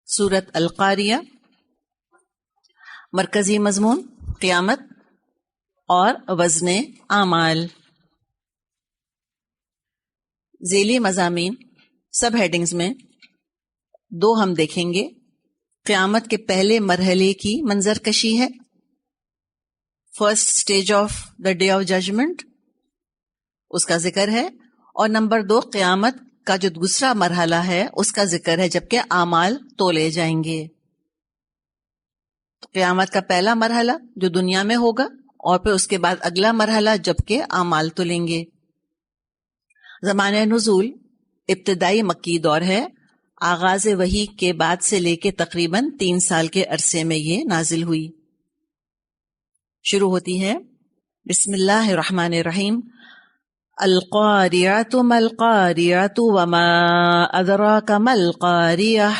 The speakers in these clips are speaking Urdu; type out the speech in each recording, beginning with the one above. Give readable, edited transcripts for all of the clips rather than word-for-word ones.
سورت القاریہ، مرکزی مضمون قیامت اور وزن اعمال۔ ذیلی مضامین سب ہیڈنگز میں دو ہم دیکھیں گے۔ قیامت کے پہلے مرحلے کی منظر کشی ہے، first stage of the day of judgement, اس کا ذکر ہے، اور نمبر 2 قیامت کا جو دوسرا مرحلہ ہے اس کا ذکر ہے، جبکہ اعمال تولے جائیں گے۔ قیامت کا پہلا مرحلہ جو دنیا میں ہوگا، اور پھر اس کے بعد اگلا مرحلہ جبکہ اعمال تولیں گے۔ زمانہ نزول ابتدائی مکی دور ہے، آغاز وحی کے بعد سے لے کے تقریباً 3 سال کے عرصے میں یہ نازل ہوئی۔ شروع ہوتی ہے بسم اللہ الرحمن الرحیم، القاریۃ ما القاریۃ وما ادراک ما القاریۃ۔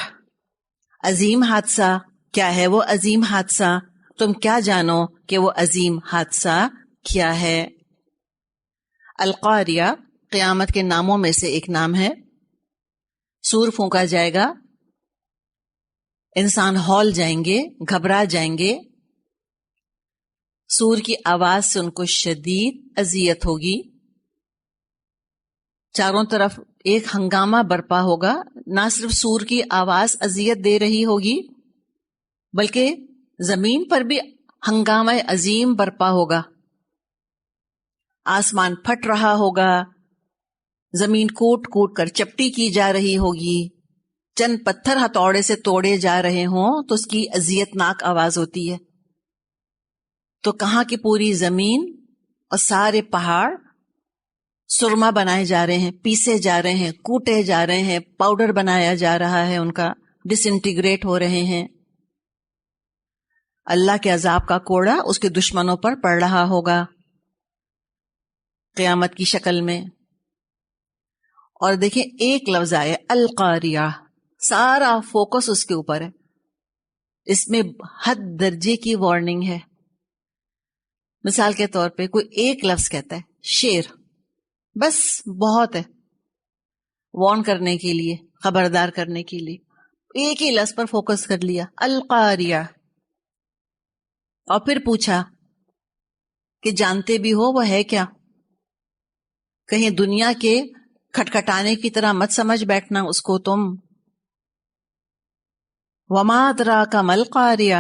عظیم حادثہ، کیا ہے وہ عظیم حادثہ؟ تم کیا جانو کہ وہ عظیم حادثہ کیا ہے؟ القاریہ قیامت کے ناموں میں سے ایک نام ہے۔ سور پھونکا جائے گا، انسان ہول جائیں گے، گھبرا جائیں گے، سور کی آواز سے ان کو شدید اذیت ہوگی، چاروں طرف ایک ہنگامہ برپا ہوگا۔ نہ صرف سور کی آواز اذیت دے رہی ہوگی بلکہ زمین پر بھی ہنگامہ عظیم برپا ہوگا، آسمان پھٹ رہا ہوگا، زمین کوٹ کوٹ کر چپٹی کی جا رہی ہوگی، چند پتھر ہتھوڑے سے توڑے جا رہے ہوں تو اس کی اذیت ناک آواز ہوتی ہے۔ تو کہاں کی پوری زمین اور سارے پہاڑ سرما بنائے جا رہے ہیں، پیسے جا رہے ہیں، کوٹے جا رہے ہیں، پاؤڈر بنایا جا رہا ہے، ان کا ڈس انٹیگریٹ ہو رہے ہیں۔ اللہ کے عذاب کا کوڑا اس کے دشمنوں پر پڑ رہا ہوگا قیامت کی شکل میں۔ اور دیکھیں ایک لفظ آیا القاریہ، سارا فوکس اس کے اوپر ہے، اس میں حد درجے کی وارننگ ہے۔ مثال کے طور پہ کوئی ایک لفظ کہتا ہے شیر، بس بہت ہے وارن کرنے کے لیے، خبردار کرنے کے لیے، ایک ہی لفظ پر فوکس کر لیا القاریہ، اور پھر پوچھا کہ جانتے بھی ہو وہ ہے کیا؟ کہیں دنیا کے کھٹکھٹانے کی طرح مت سمجھ بیٹھنا اس کو تم۔ وما ادراک ما القاریہ،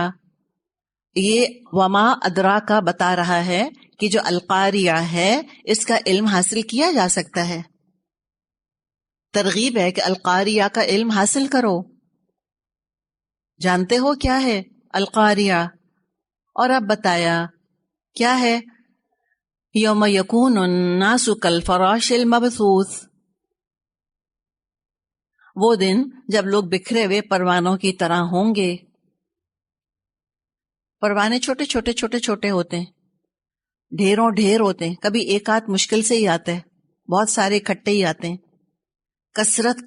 یہ وما ادراک بتا رہا ہے کہ جو القاریہ ہے اس کا علم حاصل کیا جا سکتا ہے۔ ترغیب ہے کہ القاریہ کا علم حاصل کرو۔ جانتے ہو کیا ہے القاریہ؟ اور اب بتایا کیا ہے؟ یوم یکون الناس کالفراش المبثوث، وہ دن جب لوگ بکھرے ہوئے پروانوں کی طرح ہوں گے۔ پروانے چھوٹے چھوٹے چھوٹے چھوٹے ہوتے ہیں، ڈھیروں ڈھیر ہوتے ہیں، کبھی ایک آدھ مشکل سے ہی آتا ہے، بہت سارے اکٹھے ہی آتے ہیں۔ کثرت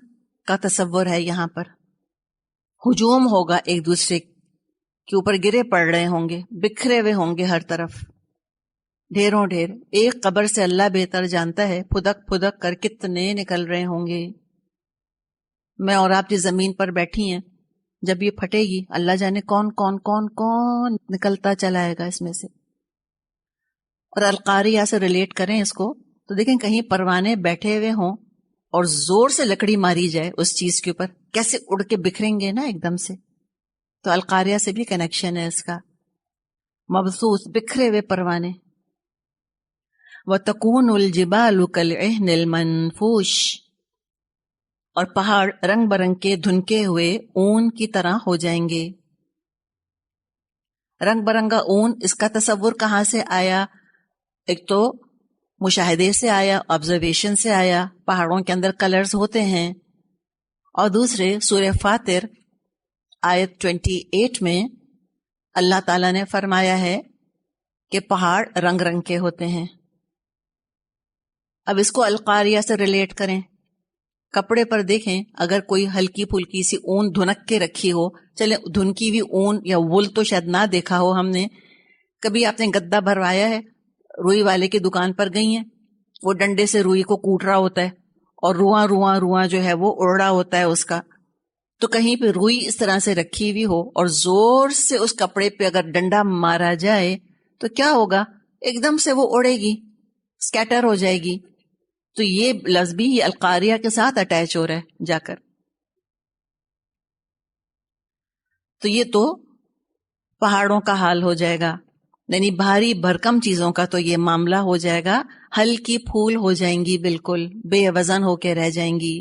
کا تصور ہے یہاں پر، ہجوم ہوگا ایک دوسرے کے اوپر، گرے پڑ رہے ہوں گے، بکھرے ہوئے ہوں گے ہر طرف، ڈھیروں ڈھیر۔ ایک قبر سے اللہ بہتر جانتا ہے پھدک پھدک کر کتنے نکل رہے ہوں گے۔ میں اور آپ جس زمین پر بیٹھی ہیں، جب یہ پھٹے گی اللہ جانے کون کون کون کون نکلتا چلائے گا اس میں سے۔ اور القاریہ سے ریلیٹ کریں اس کو تو دیکھیں کہیں پروانے بیٹھے ہوئے ہوں اور زور سے لکڑی ماری جائے اس چیز کے اوپر، کیسے اڑ کے بکھریں گے نا ایک دم سے۔ تو القاریہ سے بھی کنیکشن ہے اس کا، مبثوث بکھرے ہوئے پروانے۔ وَتَكُونُ الْجِبَالُ كَالْعِهْنِ الْمَنْفُوشِ، اور پہاڑ رنگ برنگ کے دھنکے ہوئے اون کی طرح ہو جائیں گے۔ رنگ برنگا اون، اس کا تصور کہاں سے آیا؟ ایک تو مشاہدے سے آیا، آبزرویشن سے آیا، پہاڑوں کے اندر کلرز ہوتے ہیں، اور دوسرے سورہ فاطر آیت 28 میں اللہ تعالیٰ نے فرمایا ہے کہ پہاڑ رنگ رنگ کے ہوتے ہیں۔ اب اس کو القاریہ سے ریلیٹ کریں، کپڑے پر دیکھیں اگر کوئی ہلکی پھلکی سی اون دھنک کے رکھی ہو، چلے دھنکی بھی اون یا وول تو شاید نہ دیکھا ہو ہم نے، کبھی آپ نے گدا بھروایا ہے، روئی والے کی دکان پر گئی ہیں، وہ ڈنڈے سے روئی کو کوٹ رہا ہوتا ہے اور رواں جو ہے وہ اڑ رہا ہوتا ہے اس کا، تو کہیں پہ روئی اس طرح سے رکھی ہوئی ہو اور زور سے اس کپڑے پہ اگر ڈنڈا مارا جائے تو کیا ہوگا؟ ایک دم سے وہ اڑے گی، سکیٹر ہو جائے گی. تو یہ لفظ بھی یہ القاریہ کے ساتھ اٹیچ ہو رہا ہے جا کر. تو یہ تو پہاڑوں کا حال ہو جائے گا، یعنی بھاری بھرکم چیزوں کا تو یہ معاملہ ہو جائے گا، ہلکی پھول ہو جائیں گی، بالکل بے وزن ہو کے رہ جائیں گی،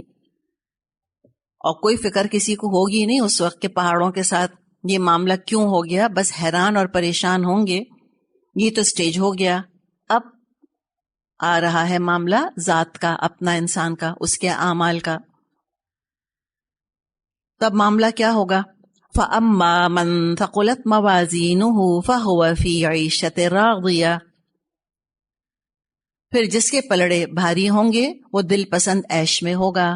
اور کوئی فکر کسی کو ہوگی نہیں اس وقت کہ پہاڑوں کے ساتھ یہ معاملہ کیوں ہو گیا. بس حیران اور پریشان ہوں گے. یہ تو سٹیج ہو گیا. اب آ رہا ہے معاملہ ذات کا، اپنا انسان کا، اس کے اعمال کا. تب معاملہ کیا ہوگا؟ فَأَمَّا مَنْ ثَقُلَتْ مَوَازِينُهُ فَهُوَ فِي عِيشَةٍ رَاضِيَةٍ. پھر جس کے پلڑے بھاری ہوں گے وہ دل پسند عیش میں ہوگا.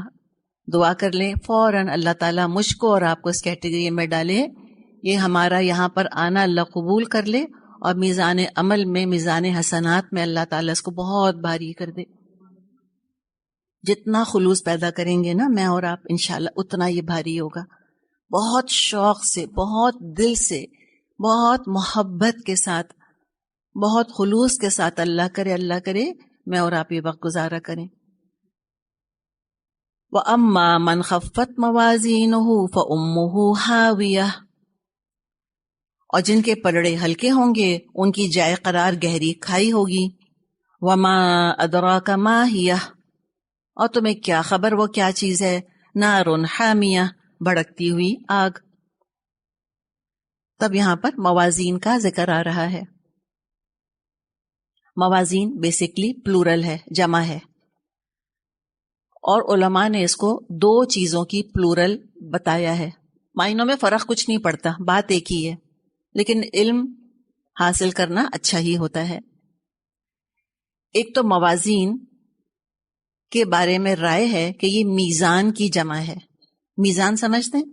دعا کر لیں فوراً اللہ تعالیٰ مجھ کو اور آپ کو اس کیٹیگری میں ڈالے. یہ ہمارا یہاں پر آنا اللہ قبول کر لے، اور میزان عمل میں، میزان حسنات میں اللہ تعالیٰ اس کو بہت بھاری کر دے. جتنا خلوص پیدا کریں گے نا میں اور آپ انشاءاللہ اتنا یہ بھاری ہوگا. بہت شوق سے، بہت دل سے، بہت محبت کے ساتھ، بہت خلوص کے ساتھ اللہ کرے میں اور آپ یہ وقت گزارا کریں. وَأَمَّا مَنْ خَفَّتْ مَوَازِينُهُ فَأُمُّهُ هَاوِيَةٌ. اور جن کے پلڑے ہلکے ہوں گے ان کی جائے قرار گہری کھائی ہوگی. وَمَا أَدْرَاكَ مَا هِيَهْ. اور تمہیں کیا خبر وہ کیا چیز ہے؟ نَارٌ حَامِيَةٌ. بھڑکتی ہوئی آگ. تب یہاں پر موازین کا ذکر آ رہا ہے. موازین بیسکلی پلورل ہے، جمع ہے، اور علماء نے اس کو دو چیزوں کی پلورل بتایا ہے. معنوں میں فرق کچھ نہیں پڑتا، بات ایک ہی ہے، لیکن علم حاصل کرنا اچھا ہی ہوتا ہے. ایک تو موازین کے بارے میں رائے ہے کہ یہ میزان کی جمع ہے. میزان سمجھتے ہیں؟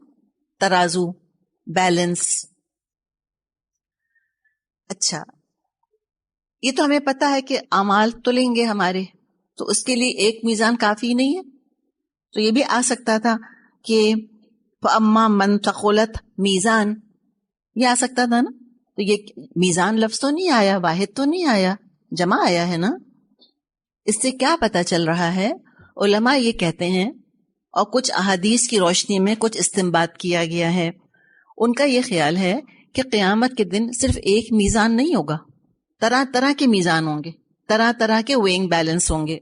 ترازو، بیلنس. اچھا، یہ تو ہمیں پتا ہے کہ اعمال تلیں گے ہمارے، تو اس کے لیے ایک میزان کافی نہیں ہے. تو یہ بھی آ سکتا تھا کہ فَأَمَّا مَنْ ثَقُلَتْ میزان، یہ آ سکتا تھا نا. تو یہ میزان لفظ تو نہیں آیا، واحد تو نہیں آیا، جمع آیا ہے نا. اس سے کیا پتا چل رہا ہے؟ علماء یہ کہتے ہیں، اور کچھ احادیث کی روشنی میں کچھ استنباط کیا گیا ہے. ان کا یہ خیال ہے کہ قیامت کے دن صرف ایک میزان نہیں ہوگا، طرح طرح کے میزان ہوں گے، طرح طرح کے ویئنگ بیلنس ہوں گے،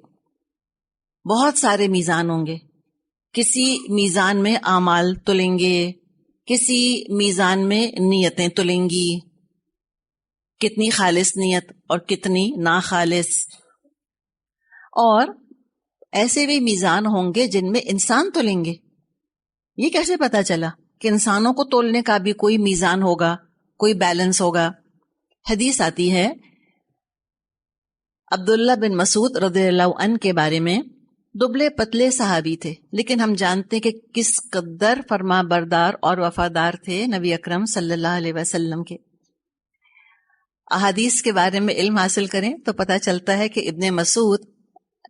بہت سارے میزان ہوں گے. کسی میزان میں اعمال تلیں گے، کسی میزان میں نیتیں تلیں گی، کتنی خالص نیت اور کتنی ناخالص. اور ایسے بھی میزان ہوں گے جن میں انسان تلیں گے. یہ کیسے پتا چلا کہ انسانوں کو تولنے کا بھی کوئی میزان ہوگا، کوئی بیلنس ہوگا؟ حدیث آتی ہے عبداللہ بن مسعود رضی اللہ عنہ کے بارے میں. دبلے پتلے صحابی تھے، لیکن ہم جانتے ہیں کہ کس قدر فرما بردار اور وفادار تھے نبی اکرم صلی اللہ علیہ وسلم کے. احادیث کے بارے میں علم حاصل کریں تو پتہ چلتا ہے کہ ابن مسعود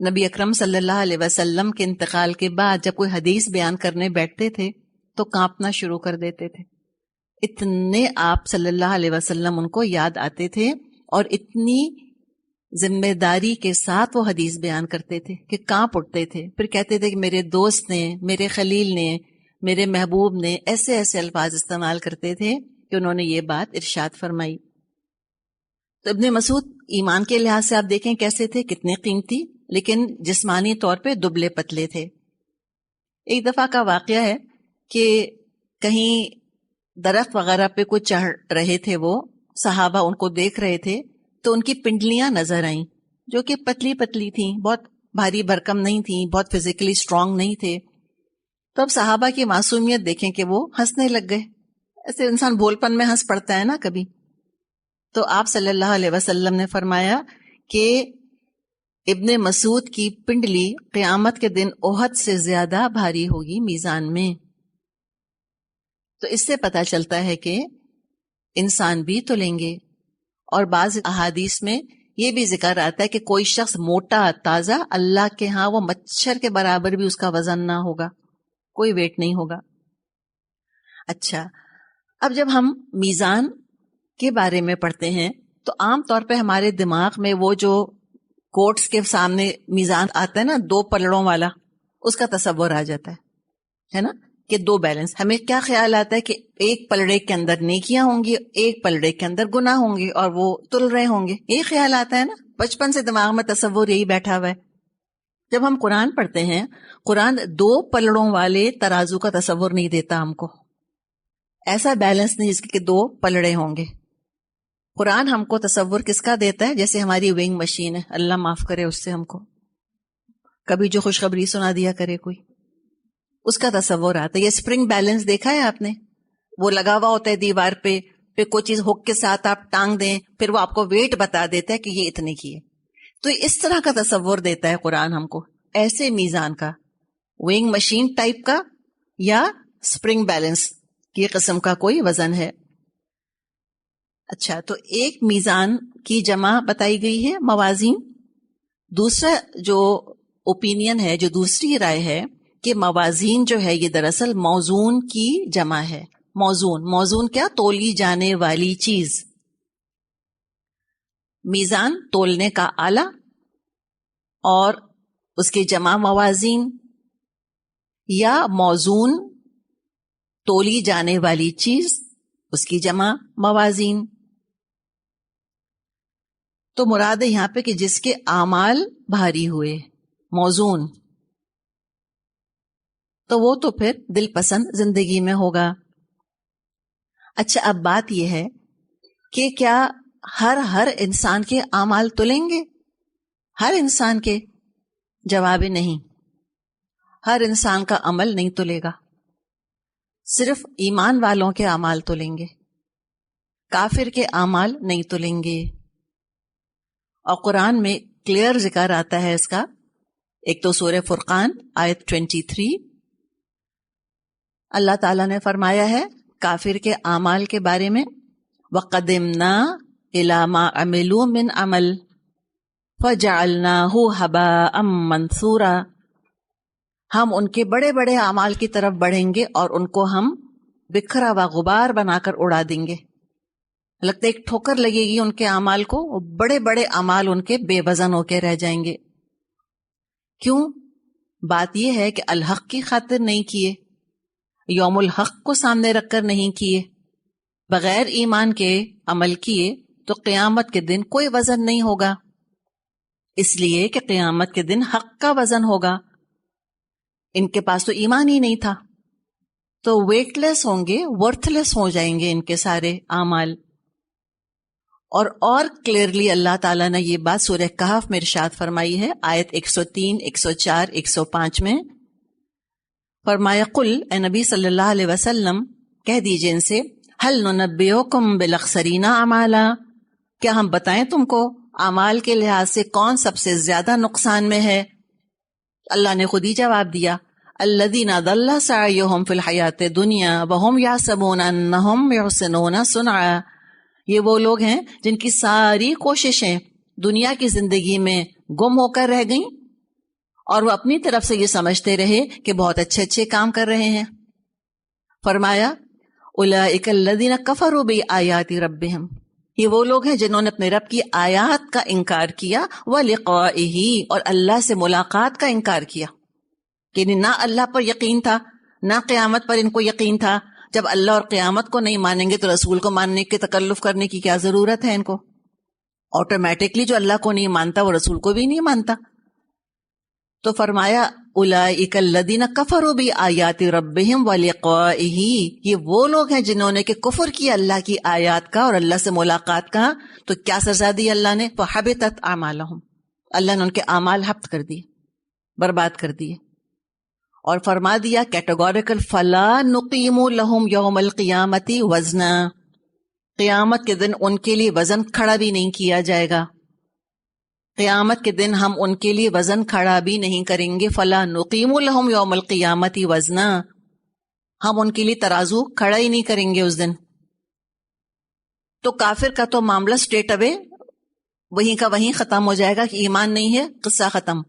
نبی اکرم صلی اللہ علیہ وسلم کے انتقال کے بعد جب کوئی حدیث بیان کرنے بیٹھتے تھے تو کانپنا شروع کر دیتے تھے. اتنے آپ صلی اللہ علیہ وسلم ان کو یاد آتے تھے، اور اتنی ذمہ داری کے ساتھ وہ حدیث بیان کرتے تھے کہ کانپ اٹھتے تھے. پھر کہتے تھے کہ میرے دوست نے، میرے خلیل نے، میرے محبوب نے، ایسے ایسے الفاظ استعمال کرتے تھے کہ انہوں نے یہ بات ارشاد فرمائی. تو ابن مسعود ایمان کے لحاظ سے آپ دیکھیں کیسے تھے، کتنے قیمتی، لیکن جسمانی طور پہ دبلے پتلے تھے. ایک دفعہ کا واقعہ ہے کہ کہیں درخت وغیرہ پہ کوئی چڑھ رہے تھے، وہ صحابہ ان کو دیکھ رہے تھے تو ان کی پنڈلیاں نظر آئیں جو کہ پتلی پتلی تھیں، بہت بھاری بھرکم نہیں تھیں، بہت فزیکلی اسٹرانگ نہیں تھے. تو اب صحابہ کی معصومیت دیکھیں کہ وہ ہنسنے لگ گئے. ایسے انسان بھولپن میں ہنس پڑتا ہے نا کبھی. تو آپ صلی اللہ علیہ وسلم نے فرمایا کہ ابن مسعود کی پنڈلی قیامت کے دن احد سے زیادہ بھاری ہوگی میزان میں. تو اس سے پتہ چلتا ہے کہ انسان بھی تلیں گے. اور بعض احادیث میں یہ بھی ذکر آتا ہے کہ کوئی شخص موٹا تازہ، اللہ کے ہاں وہ مچھر کے برابر بھی اس کا وزن نہ ہوگا، کوئی ویٹ نہیں ہوگا. اچھا، اب جب ہم میزان کے بارے میں پڑھتے ہیں تو عام طور پہ ہمارے دماغ میں وہ جو کوٹس کے سامنے میزان آتا ہے نا 2 پلڑوں والا، اس کا تصور آ جاتا ہے نا، کہ 2 بیلنس. ہمیں کیا خیال آتا ہے کہ ایک پلڑے کے اندر نیکیاں ہوں گی، ایک پلڑے کے اندر گناہ ہوں گے اور وہ تل رہے ہوں گے. یہی خیال آتا ہے نا، بچپن سے دماغ میں تصور یہی بیٹھا ہوا ہے. جب ہم قرآن پڑھتے ہیں، قرآن 2 پلڑوں والے ترازو کا تصور نہیں دیتا ہم کو. ایسا بیلنس نہیں جس کے 2 پلڑے ہوں گے. قرآن ہم کو تصور کس کا دیتا ہے؟ جیسے ہماری وینگ مشین ہے، اللہ معاف کرے اس سے ہم کو کبھی جو خوشخبری سنا دیا کرے کوئی، اس کا تصور آتا ہے. یہ اسپرنگ بیلنس دیکھا ہے آپ نے؟ وہ لگا ہوا ہوتا ہے دیوار پہ، پھر کوئی چیز ہک کے ساتھ آپ ٹانگ دیں، پھر وہ آپ کو ویٹ بتا دیتا ہے کہ یہ اتنے کی ہے. تو اس طرح کا تصور دیتا ہے قرآن ہم کو، ایسے میزان کا، وینگ مشین ٹائپ کا یا اسپرنگ بیلنس کی قسم کا کوئی وزن ہے. اچھا، تو ایک میزان کی جمع بتائی گئی ہے موازین. دوسرا جو اوپینین ہے، جو دوسری رائے ہے کہ موازین جو ہے یہ دراصل موزون کی جمع ہے. موزون کیا؟ تولی جانے والی چیز. میزان تولنے کا آلہ اور اس کی جمع موازین، یا موزون تولی جانے والی چیز اس کی جمع موازین. تو مراد ہے یہاں پہ کہ جس کے اعمال بھاری ہوئے، موزون، تو وہ تو پھر دل پسند زندگی میں ہوگا. اچھا، اب بات یہ ہے کہ کیا ہر انسان کے اعمال تلیں گے؟ ہر انسان کے؟ جواب نہیں، ہر انسان کا عمل نہیں تلے گا. صرف ایمان والوں کے اعمال تلیں گے، کافر کے اعمال نہیں تلیں گے. اور قرآن میں کلیئر ذکر آتا ہے اس کا. ایک تو سورہ فرقان آیت 23، اللہ تعالیٰ نے فرمایا ہے کافر کے اعمال کے بارے میں، وَقَدِمْنَا إِلَى مَا عَمِلُوا مِنْ عَمَلٍ فَجَعَلْنَاهُ هَبَاءً مَنْثُورًا. ہم ان کے بڑے بڑے اعمال کی طرف بڑھیں گے اور ان کو ہم بکھرا ہوا غبار بنا کر اڑا دیں گے. لگتا ہے ایک ٹھوکر لگے گی ان کے اعمال کو، بڑے بڑے اعمال ان کے بے وزن ہو کے رہ جائیں گے. کیوں؟ بات یہ ہے کہ الحق کی خاطر نہیں کیے، یوم الحق کو سامنے رکھ کر نہیں کیے، بغیر ایمان کے عمل کیے تو قیامت کے دن کوئی وزن نہیں ہوگا. اس لیے کہ قیامت کے دن حق کا وزن ہوگا. ان کے پاس تو ایمان ہی نہیں تھا، تو ویٹ لیس ہوں گے، ورتھ لیس ہو جائیں گے ان کے سارے اعمال. اور کلیئرلی اللہ تعالیٰ نے یہ بات سورہ کہف میں ارشاد فرمائی ہے، آیت 103، 104، 105 میں فرمایا، قل، اے نبی صلی اللہ علیہ وسلم کہہ دیجئے ان سے، هل ننبئکم بالاخسرین اعمالا، کیا ہم بتائیں تم کو اعمال کے لحاظ سے کون سب سے زیادہ نقصان میں ہے؟ اللہ نے خود ہی جواب دیا، الذین ضل سعیہم فی الحیاۃ الدنیا وہم یحسبون انہم یحسنون صنعا. یہ وہ لوگ ہیں جن کی ساری کوششیں دنیا کی زندگی میں گم ہو کر رہ گئیں اور وہ اپنی طرف سے یہ سمجھتے رہے کہ بہت اچھے اچھے کام کر رہے ہیں. فرمایا، اولئک الذین کفروا بآیات ربہم، یہ وہ لوگ ہیں جنہوں نے اپنے رب کی آیات کا انکار کیا، وَلِقَائِهِ، اور اللہ سے ملاقات کا انکار کیا. یعنی نہ اللہ پر یقین تھا، نہ قیامت پر ان کو یقین تھا. جب اللہ اور قیامت کو نہیں مانیں گے تو رسول کو ماننے کے تکلف کرنے کی کیا ضرورت ہے ان کو؟ آٹومیٹکلی جو اللہ کو نہیں مانتا وہ رسول کو بھی نہیں مانتا. تو فرمایا، اولئک الذین کفروا بآیات ربہم ولقائہ، یہ وہ لوگ ہیں جنہوں نے کہ کفر کیا اللہ کی آیات کا اور اللہ سے ملاقات کا. تو کیا سزا دی اللہ نے؟ فحبطت اعمالہم، اللہ نے ان کے اعمال حبط کر دیے، برباد کر دیے. اور فرما دیا کیٹیگوریکل، فلا نقیم لہم یوم القیامت وزنا، قیامت کے دن ان کے لیے وزن کھڑا بھی نہیں کیا جائے گا. قیامت کے دن ہم ان کے لیے وزن کھڑا بھی نہیں کریں گے. فلا نقیم لہم یوم القیامت وزنا، ہم ان کے لیے ترازو کھڑا ہی نہیں کریں گے اس دن. تو کافر کا تو معاملہ سٹریٹ اوے وہیں کا وہیں ختم ہو جائے گا کہ ایمان نہیں ہے، قصہ ختم.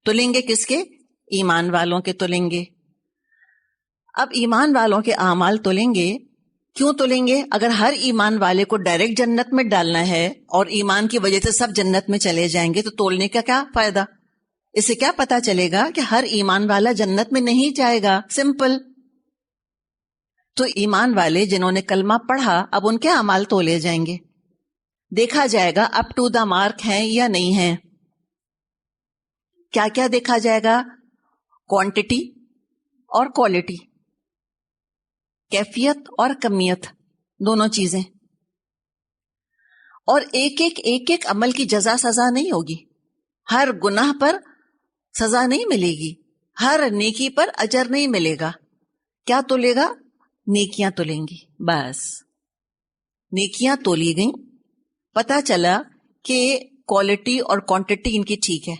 تلیں گے کس کے؟ ایمان والوں کے تلیں گے. اب ایمان والوں کے اعمال تولیں گے. کیوں تولیں گے؟ اگر ہر ایمان والے کو ڈائریکٹ جنت میں ڈالنا ہے اور ایمان کی وجہ سے سب جنت میں چلے جائیں گے تو تولنے کا کیا فائدہ؟ اس سے کیا پتا چلے گا کہ ہر ایمان والا جنت میں نہیں جائے گا؟ سمپل. تو ایمان والے جنہوں نے کلمہ پڑھا اب ان کے اعمال تولے جائیں گے، دیکھا جائے گا اپ ٹو دا مارک ہیں یا نہیں ہیں. کیا کیا دیکھا جائے گا؟ کوانٹٹی اور کوالٹی، کیفیت اور کمیت، دونوں چیزیں. اور ایک ایک عمل کی جزا سزا نہیں ہوگی. ہر گناہ پر سزا نہیں ملے گی، ہر نیکی پر اجر نہیں ملے گا. کیا تولے گا؟ نیکیاں تولیں گی. بس نیکیاں تولی گئیں، پتا چلا کہ کوالٹی اور کوانٹٹی ان کی ٹھیک ہے،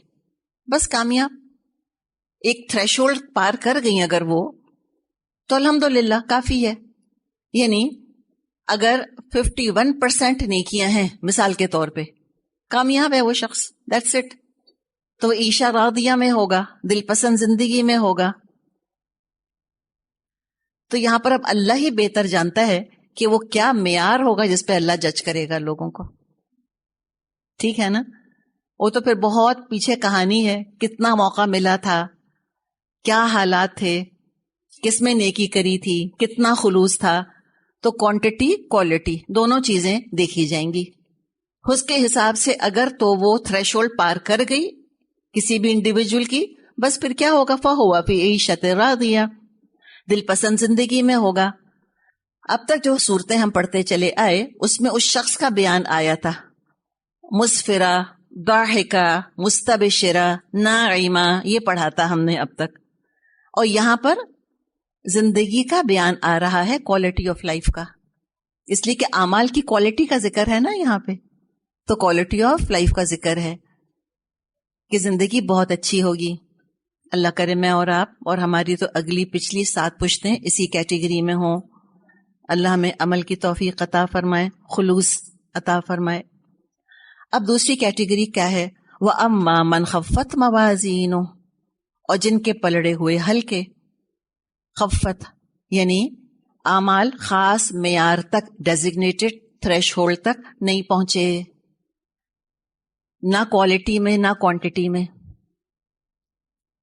بس کامیاب. ایک تھریش ہولڈ پار کر گئی اگر وہ، تو الحمدللہ کافی ہے. یعنی اگر 51% نیکیاں ہیں مثال کے طور پہ، کامیاب ہے وہ شخص. That's it. تو وہ عیشہ راضیہ میں ہوگا، دل پسند زندگی میں ہوگا. تو یہاں پر اب اللہ ہی بہتر جانتا ہے کہ وہ کیا معیار ہوگا جس پہ اللہ جج کرے گا لوگوں کو. ٹھیک ہے نا؟ وہ تو پھر بہت پیچھے کہانی ہے، کتنا موقع ملا تھا، کیا حالات تھے، کس میں نیکی کری تھی، کتنا خلوص تھا. تو کوانٹٹی کوالٹی دونوں چیزیں دیکھی جائیں گی. اس کے حساب سے اگر تو وہ تھریش ہولڈ پار کر گئی کسی بھی انڈیویجول کی، بس پھر کیا ہوگا؟ فَهُوَ فِي عِيشَةٍ راضیہ، دل پسند زندگی میں ہوگا. اب تک جو صورتیں ہم پڑھتے چلے آئے اس میں اس شخص کا بیان آیا تھا، مسفرہ، ضاحکہ، مستبشرہ، ناعمہ، یہ پڑھا تھا ہم نے اب تک. اور یہاں پر زندگی کا بیان آ رہا ہے، کوالٹی آف لائف کا، اس لیے کہ اعمال کی کوالٹی کا ذکر ہے نا یہاں پہ. تو کوالٹی آف لائف کا ذکر ہے کہ زندگی بہت اچھی ہوگی. اللہ کرے میں اور آپ اور ہماری تو اگلی پچھلی 7 پشتیں اسی کیٹیگری میں ہوں. اللہ ہمیں عمل کی توفیق عطا فرمائے، خلوص عطا فرمائے. اب دوسری کیٹیگری کیا ہے؟ وَأَمَّا مَنْ خَفَّتْ مَوَازِينُهُ، اور جن کے پلڑے ہوئے ہلکے. خفت یعنی اعمال خاص معیار تک، ڈیزگنیٹڈ تھریش ہولڈ تک نہیں پہنچے، نہ کوالٹی میں نہ کوانٹٹی میں،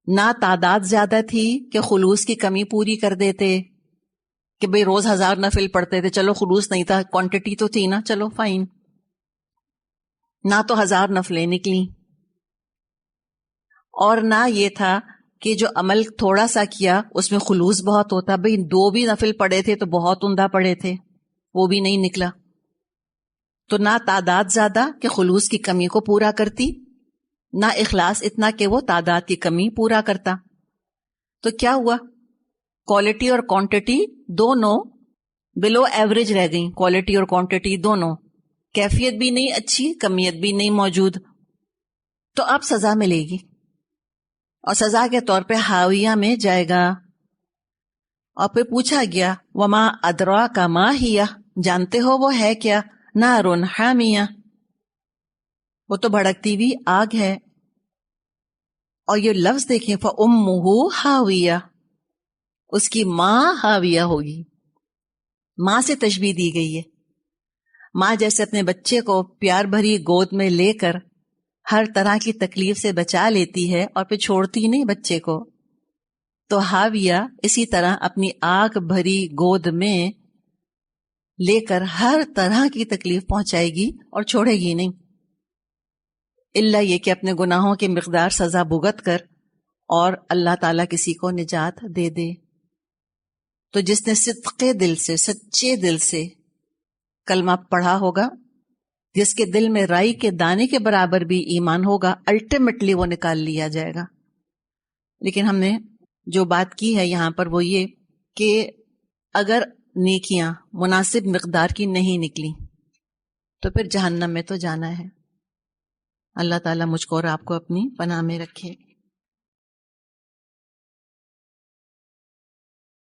نہ تعداد زیادہ تھی کہ خلوص کی کمی پوری کر دیتے کہ بھئی روز 1000 نفل پڑھتے تھے، چلو خلوص نہیں تھا، کوانٹٹی تو تھی نا، چلو فائن. نہ تو 1000 نفلیں نکلیں، اور نہ یہ تھا کہ جو عمل تھوڑا سا کیا اس میں خلوص بہت ہوتا. بھئی 2 بھی نفل پڑھے تھے تو بہت عمدہ پڑھے تھے، وہ بھی نہیں نکلا. تو نہ تعداد زیادہ کہ خلوص کی کمی کو پورا کرتی، نہ اخلاص اتنا کہ وہ تعداد کی کمی پورا کرتا. تو کیا ہوا؟ کوالٹی اور کوانٹٹی دونوں بلو ایوریج رہ گئیں. کوالٹی اور کوانٹٹی دونوں، کیفیت بھی نہیں اچھی، کمیت بھی نہیں موجود. تو اب سزا ملے گی، اور سزا کے طور پہ حاویہ میں جائے گا. اور پھر پوچھا گیا وما ادراک ما ہی، جانتے ہو وہ ہے کیا؟ نار حامیہ، وہ تو بھڑکتی ہوئی آگ ہے. اور یہ لفظ دیکھیں فَأُمُّهُ حاویہ، اس کی ماں حاویہ ہوگی. ماں سے تشبیہ دی گئی ہے. ماں جیسے اپنے بچے کو پیار بھری گود میں لے کر ہر طرح کی تکلیف سے بچا لیتی ہے اور پھر چھوڑتی نہیں بچے کو، تو حاویہ اسی طرح اپنی آگ بھری گود میں لے کر ہر طرح کی تکلیف پہنچائے گی اور چھوڑے گی نہیں، الا یہ کہ اپنے گناہوں کی مقدار سزا بھگت کر اور اللہ تعالیٰ کسی کو نجات دے دے. تو جس نے صدقے دل سے، سچے دل سے کلمہ پڑھا ہوگا، جس کے دل میں رائی کے دانے کے برابر بھی ایمان ہوگا، الٹیمیٹلی وہ نکال لیا جائے گا. لیکن ہم نے جو بات کی ہے یہاں پر وہ یہ کہ اگر نیکیاں مناسب مقدار کی نہیں نکلی تو پھر جہنم میں تو جانا ہے. اللہ تعالیٰ مجھ کو اور آپ کو اپنی پناہ میں رکھے.